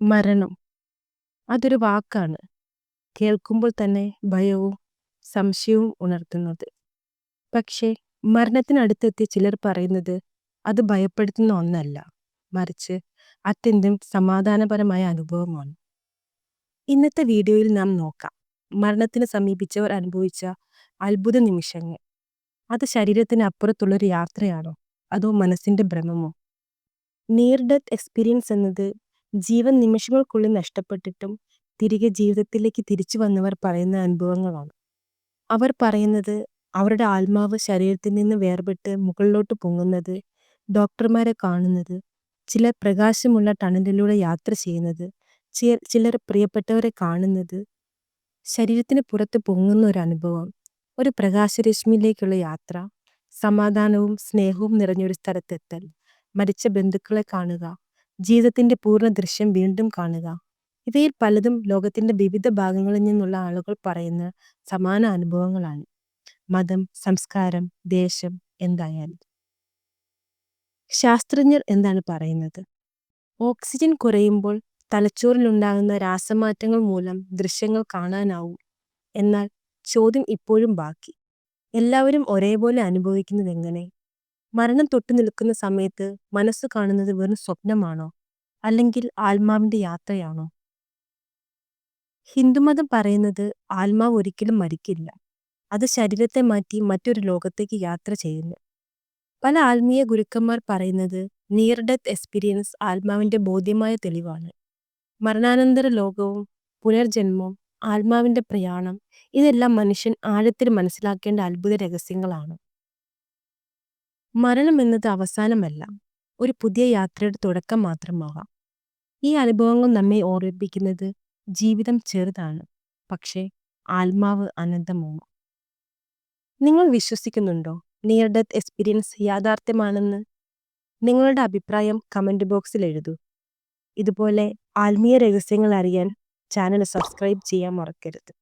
മരണം അതൊരു വാക്കാണ്. കേൾക്കുമ്പോൾ തന്നെ ഭയവും സംശയവും ഉണർത്തുന്നത്. പക്ഷേ മരണത്തിനടുത്തെത്തിയ ചിലർ പറയുന്നത് അത് ഭയപ്പെടുത്തുന്ന ഒന്നല്ല, മറിച്ച് അത്യന്തം സമാധാനപരമായ അനുഭവമാണ്. ഇന്നത്തെ വീഡിയോയിൽ നാം നോക്കാം മരണത്തിന് സമീപിച്ചവർ അനുഭവിച്ച അത്ഭുത നിമിഷങ്ങൾ. അത് ശരീരത്തിന് അപ്പുറത്തുള്ളൊരു യാത്രയാണോ, അതോ മനസ്സിന്റെ ഭ്രമമോ? നിയർ ഡെത്ത് എക്സ്പീരിയൻസ് എന്നത് ജീവൻ നിമിഷങ്ങൾക്കുള്ളിൽ നഷ്ടപ്പെട്ടിട്ടും തിരികെ ജീവിതത്തിലേക്ക് തിരിച്ചു വന്നവർ പറയുന്ന അനുഭവങ്ങളാണ്. അവർ പറയുന്നത് അവരുടെ ആത്മാവ് ശരീരത്തിൽ നിന്ന് വേർപെട്ട് മുകളിലോട്ട് പൊങ്ങുന്നത്, ഡോക്ടർമാരെ കാണുന്നത്, ചിലർ പ്രകാശമുള്ള ടണലിലൂടെ യാത്ര ചെയ്യുന്നത്, ചിലർ പ്രിയപ്പെട്ടവരെ കാണുന്നത്, ശരീരത്തിന് പുറത്ത് പൊങ്ങുന്ന ഒരു അനുഭവം, ഒരു പ്രകാശരശ്മിയിലേക്കുള്ള യാത്ര, സമാധാനവും സ്നേഹവും നിറഞ്ഞൊരു സ്ഥലത്തെത്തൽ, മരിച്ച ബന്ധുക്കളെ കാണുക, ജീവിതത്തിന്റെ പൂർണ്ണ ദൃശ്യം വീണ്ടും കാണുക. ഇവയിൽ പലതും ലോകത്തിന്റെ വിവിധ ഭാഗങ്ങളിൽ നിന്നുള്ള ആളുകൾ പറയുന്ന സമാന അനുഭവങ്ങളാണ്. മതം, സംസ്കാരം, ദേശം എന്തായാലും. ശാസ്ത്രജ്ഞർ എന്താണ് പറയുന്നത്? ഓക്സിജൻ കുറയുമ്പോൾ തലച്ചോറിലുണ്ടാകുന്ന രാസമാറ്റങ്ങൾ മൂലം ദൃശ്യങ്ങൾ കാണാനാവും. എന്നാൽ ചോദ്യം ഇപ്പോഴും ബാക്കി. എല്ലാവരും ഒരേപോലെ അനുഭവിക്കുന്നത് എങ്ങനെ? മരണം തൊട്ടു നിൽക്കുന്ന സമയത്ത് മനസ്സ് കാണുന്നത് വെറും സ്വപ്നമാണോ, അല്ലെങ്കിൽ ആത്മാവിന്റെ യാത്രയാണോ? ഹിന്ദുമതം പറയുന്നത് ആത്മാവ് ഒരിക്കലും മരിക്കില്ല, അത് ശരീരത്തെ മാറ്റി മറ്റൊരു ലോകത്തേക്ക് യാത്ര ചെയ്യുന്നു. പല ആത്മീയ ഗുരുക്കന്മാർ പറയുന്നത് നിയർ ഡെത്ത് എക്സ്പീരിയൻസ് ആത്മാവിന്റെ ബോധ്യമായ തെളിവാണ്. മരണാനന്തര ലോകവും പുനർജന്മവും ആത്മാവിന്റെ പ്രയാണം, ഇതെല്ലാം മനുഷ്യൻ ആഴത്തിൽ മനസ്സിലാക്കേണ്ട അത്ഭുത രഹസ്യങ്ങളാണ്. മരണം എന്നത് അവസാനമല്ല, ഒരു പുതിയ യാത്രയുടെ തുടക്കം മാത്രമാകാം. ഈ അനുഭവങ്ങൾ നമ്മെ ഓർമ്മിപ്പിക്കുന്നത് ജീവിതം ചെറുതാണ്, പക്ഷേ ആത്മാവ് അനന്തമാണ്. നിങ്ങൾ വിശ്വസിക്കുന്നുണ്ടോ നിയർ ഡെത്ത് എക്സ്പീരിയൻസ് യാഥാർത്ഥ്യമാണെന്ന്? നിങ്ങളുടെ അഭിപ്രായം കമന്റ് ബോക്സിൽ എഴുതൂ. ഇതുപോലെ ആത്മീയ രഹസ്യങ്ങൾ അറിയാൻ ചാനൽ സബ്സ്ക്രൈബ് ചെയ്യാൻ മറക്കരുത്.